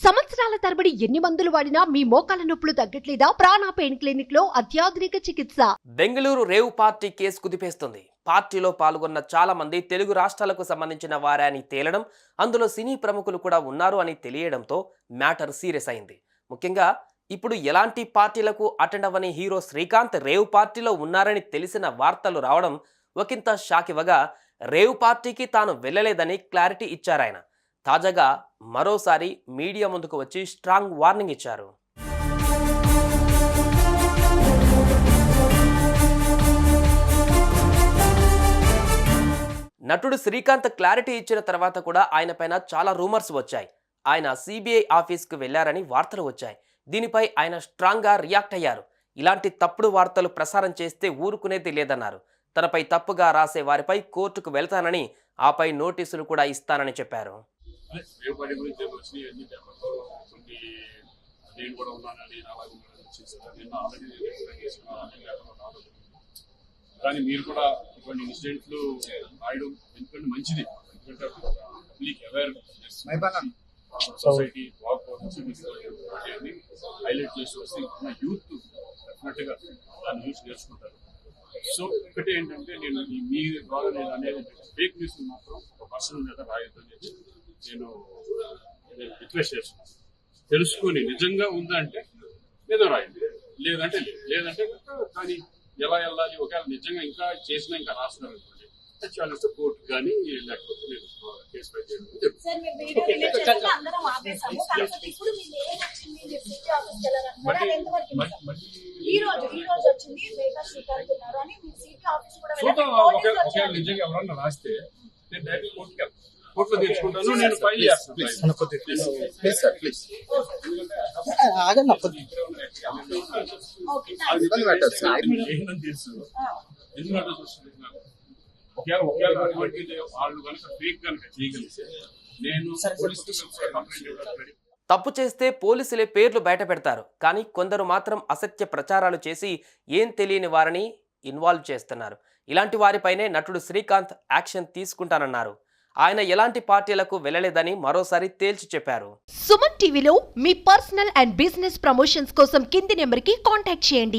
సంవత్సరాల తరబడి ఎన్ని మందులు వాడినా మీ మోకాల నొప్పులు తగ్గట్లేదా? ప్రాణ పెయిన్ క్లినిక్ లో అత్యాధునిక చికిత్స. బెంగళూరు రేవ్ పార్టీ కేసు కుదిపేస్తుంది. పార్టీలో పాల్గొన్న చాలా మంది తెలుగు రాష్ట్రాలకు సంబంధించిన వారే అని తేలడం, అందులో సినీ ప్రముఖులు కూడా ఉన్నారు అని తెలియడంతో మ్యాటర్ సీరియస్ అయింది. ముఖ్యంగా ఇప్పుడు ఎలాంటి పార్టీలకు అటెండ్ అవ్వని హీరో శ్రీకాంత్ రేవ్ పార్టీలో ఉన్నారని తెలిసిన వార్తలు రావడం ఒకంత షాక్ ఇవ్వగా, రేవ్ పార్టీకి తాను వెళ్ళలేదని క్లారిటీ ఇచ్చారాయన. తాజాగా మరోసారి మీడియా ముందుకు వచ్చి స్ట్రాంగ్ వార్నింగ్ ఇచ్చారు. నటుడు శ్రీకాంత్ క్లారిటీ ఇచ్చిన తర్వాత కూడా ఆయన పైన చాలా రూమర్స్ వచ్చాయి. ఆయన సిబిఐ ఆఫీస్కు వెళ్లారని వార్తలు వచ్చాయి. దీనిపై ఆయన స్ట్రాంగ్గా రియాక్ట్ అయ్యారు. ఇలాంటి తప్పుడు వార్తలు ప్రసారం చేస్తే ఊరుకునేది లేదన్నారు. తనపై తప్పుగా రాసే వారిపై కోర్టుకు వెళ్తానని, ఆపై నోటీసులు కూడా ఇస్తానని చెప్పారు. కానీ మీరు కూడా ఇటువంటి ఇన్సిడెంట్లు రాయడం ఎందుకంటే మంచిది. ఎందుకంటే పబ్లిక్ అవేర్నెస్ సొసైటీ హైలైట్ చేసి వస్తే యూత్ డెఫినెట్గా దాన్ని యూస్ నేర్చుకుంటారు. సో ఒకటి ఏంటంటే నేను మీ ద్వారా నేను అనేది ఫేక్ న్యూస్ మాత్రం ఒక పర్సనల్ మీద రాయొద్దు అనేది నేను రిక్వెస్ట్ చేస్తున్నాను. తెలుసుకొని నిజంగా ఉందంటే నిజం రాయండి, లేదంటే లేదంటే కానీ ఎలా వెళ్ళాలి, ఒకవేళ నిజంగా ఇంకా చేసినా ఇంకా రాస్తున్నారు అనుకోండి, చాలిస్తే కోర్టు కానీ లేకపోతే నేను కేసు ఫైల్ చేయడం చూద్దాం. ఒకవేళ నిజంగా ఎవరన్నా రాస్తే నేను డైరెక్ట్ కోర్టుకి వెళ్తాను, కోర్టులో తెచ్చుకుంటాను, నేను ఫైల్ చేస్తాను. ఒకవేళ అటువంటి వాళ్ళు కనుక ఫేక్ కనుక చేయగలిగితే నేను తప్పు చేస్తే పోలీసులే పేర్లు బయట పెడతారు. కానీ కొందరు మాత్రం అసత్య ప్రచారాలు చేసి ఏం తెలియని వారిని ఇన్వాల్వ్ చేస్తున్నారు. ఇలాంటి వారిపైనే నటుడు శ్రీకాంత్ యాక్షన్ తీసుకుంటానన్నారు. ఆయన ఎలాంటి పార్టీలకు వెళ్ళలేదని మరోసారి తేల్చి చెప్పారు. సుమన్ టీవీలో మీ పర్సనల్ అండ్ బిజినెస్ ప్రమోషన్స్ కోసం కింది నెంబర్కి కాంటాక్ట్ చేయండి.